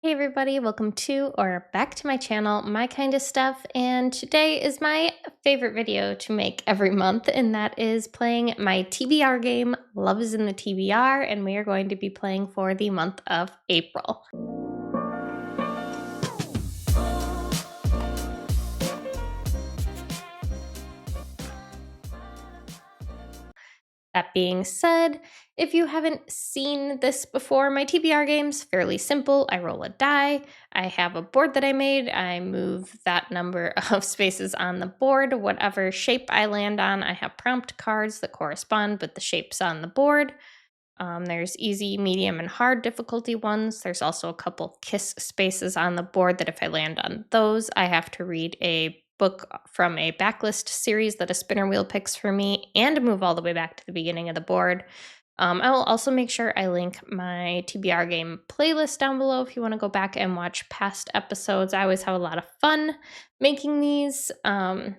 Hey everybody, welcome to or back to my channel, My Kind of Stuff, and today is my favorite video to make every month, and that is playing my TBR game, Love is in the TBR, and we are going to be playing for the month of April. That being said, if you haven't seen this before, my TBR game's fairly simple. I roll a die, I have a board that I made, I move that number of spaces on the board, whatever shape I land on, I have prompt cards that correspond with the shapes on the board. There's easy, medium, and hard difficulty ones. There's also a couple kiss spaces on the board that if I land on those, I have to read a book from a backlist series that a spinner wheel picks for me and move all the way back to the beginning of the board. I will also make sure I link my TBR game playlist down below if you want to go back and watch past episodes. I always have a lot of fun making these. And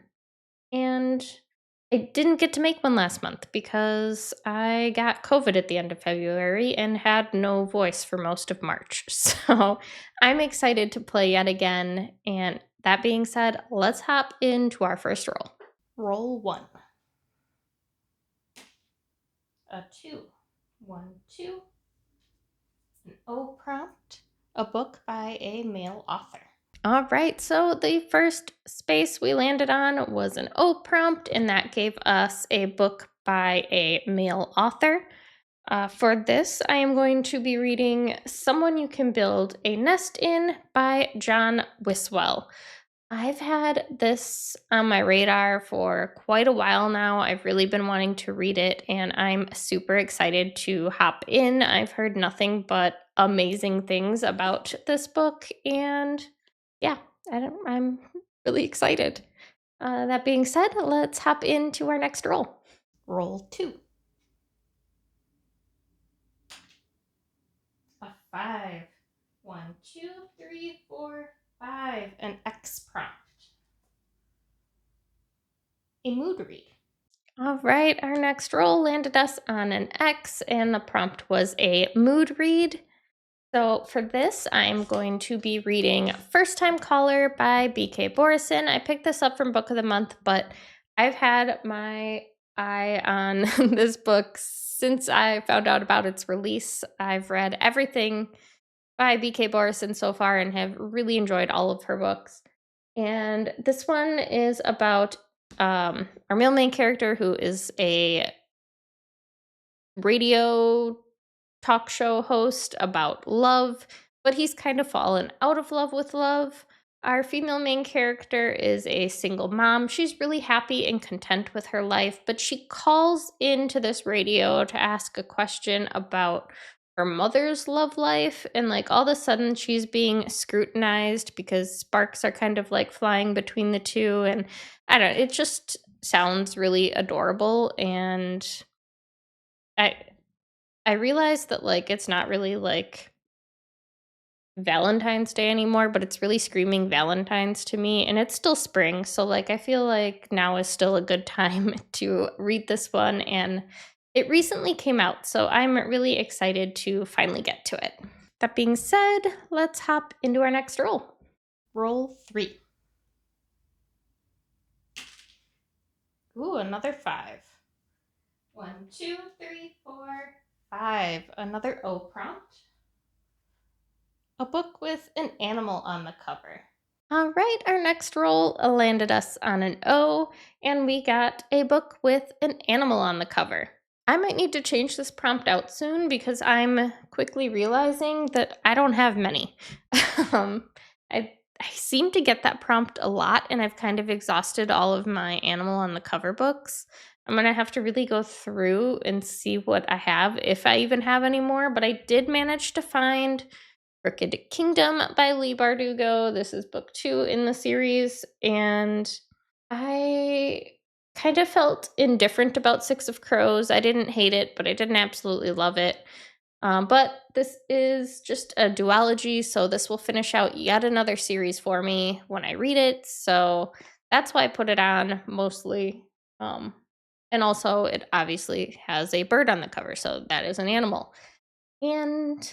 I didn't get to make one last month because I got COVID at the end of February and had no voice for most of March. So I'm excited to play yet again. And that being said, let's hop into our first roll. Roll 1. A 2. 1, 2. An O prompt. A book by a male author. All right, so the first space we landed on was an O prompt, and that gave us a book by a male author. For this, I am going to be reading Someone You Can Build a Nest In by John Wiswell. I've had this on my radar for quite a while now. I've really been wanting to read it, and I'm super excited to hop in. I've heard nothing but amazing things about this book, and yeah, I'm really excited. That being said, let's hop into our next roll. Roll 2. A 5. 1, 2, 3, 4, 5. An X prompt. A mood read. All right, our next roll landed us on an X, and the prompt was a mood read. So for this, I'm going to be reading First Time Caller by BK Borison. I picked this up from Book of the Month, but I've had my eye on this book since I found out about its release. I've read everything by BK Borison so far and have really enjoyed all of her books. And this one is about our male main character who is a radio talk show host about love, but he's kind of fallen out of love with love. Our female main character is a single mom. She's really happy and content with her life, but she calls into this radio to ask a question about her mother's love life. And like all of a sudden, she's being scrutinized because sparks are kind of like flying between the two. And I don't know, it just sounds really adorable. And I realized that like it's not really like Valentine's Day anymore, but it's really screaming Valentine's to me, and it's still spring, so like I feel like now is still a good time to read this one, and it recently came out, so I'm really excited to finally get to it. That being said, let's hop into our next roll. Roll 3. Ooh, another 5. 1, 2, 3, 4, 5. Another O prompt. A book with an animal on the cover. All right, our next roll landed us on an O, and we got a book with an animal on the cover. I might need to change this prompt out soon because I'm quickly realizing that I don't have many. I seem to get that prompt a lot, and I've kind of exhausted all of my animal on the cover books. I'm going to have to really go through and see what I have, if I even have any more, but I did manage to find Crooked Kingdom by Leigh Bardugo. This is book 2 in the series, and I kind of felt indifferent about Six of Crows. I didn't hate it, but I didn't absolutely love it. But this is just a duology, so this will finish out yet another series for me when I read it. So that's why I put it on mostly. And also, it obviously has a bird on the cover, so that is an animal. And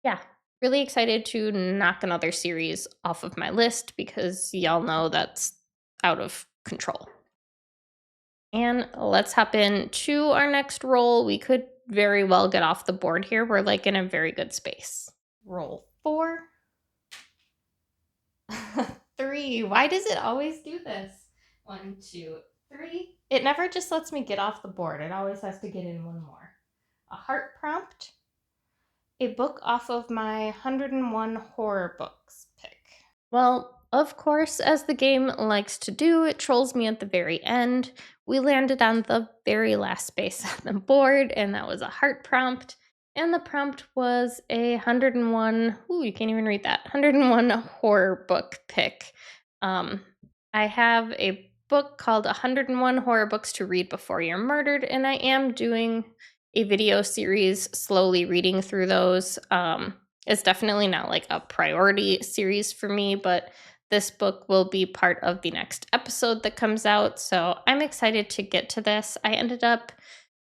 yeah, Really excited to knock another series off of my list because y'all know that's out of control. And let's hop into our next roll. We could very well get off the board here. We're like in a very good space. Roll 4. 3. Why does it always do this? 1, 2, 3. It never just lets me get off the board. It always has to get in one more. A heart prompt. A book off of my 101 horror books pick. Well, of course, as the game likes to do, it trolls me at the very end. We landed on the very last space on the board, and that was a heart prompt. And the prompt was a 101, ooh, you can't even read that, 101 horror book pick. I have a book called 101 Horror Books to Read Before You're Murdered, and I am doing a video series, slowly reading through those. It's definitely not like a priority series for me, but this book will be part of the next episode that comes out. So I'm excited to get to this. I ended up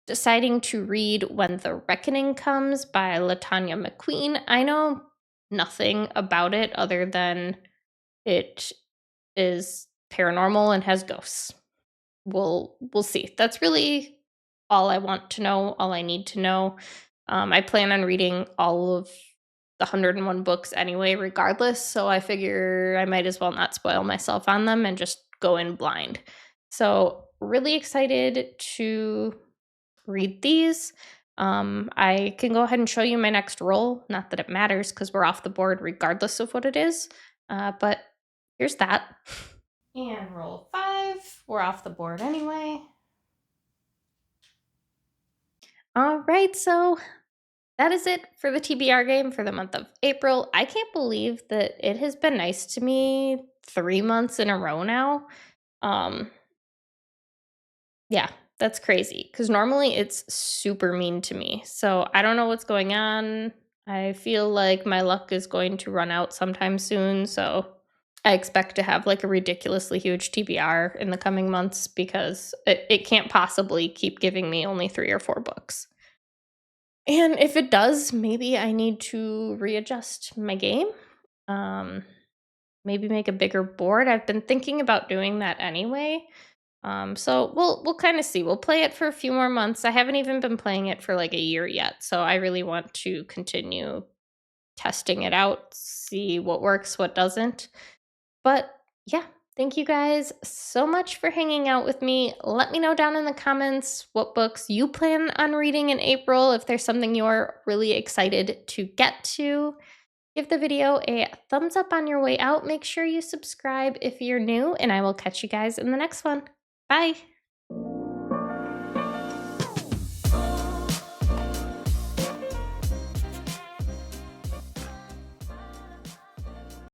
deciding to read When the Reckoning Comes by LaTanya McQueen. I know nothing about it other than it is paranormal and has ghosts. We'll see. That's really all I want to know, all I need to know. I plan on reading all of the 101 books anyway, regardless. So I figure I might as well not spoil myself on them and just go in blind. So, really excited to read these. I can go ahead and show you my next roll. Not that it matters because we're off the board regardless of what it is. But here's that. And roll 5. We're off the board anyway. All right, so that is it for the TBR game for the month of April. I can't believe that it has been nice to me 3 months in a row now. Yeah, that's crazy because normally it's super mean to me. So I don't know what's going on. I feel like my luck is going to run out sometime soon. So I expect to have like a ridiculously huge TBR in the coming months because it can't possibly keep giving me only 3 or 4 books. And if it does, maybe I need to readjust my game. Maybe make a bigger board. I've been thinking about doing that anyway. So we'll kind of see. We'll play it for a few more months. I haven't even been playing it for like a year yet, so I really want to continue testing it out, see what works, what doesn't. But yeah, thank you guys so much for hanging out with me. Let me know down in the comments what books you plan on reading in April, if there's something you're really excited to get to. Give the video a thumbs up on your way out. Make sure you subscribe if you're new, and I will catch you guys in the next one. Bye.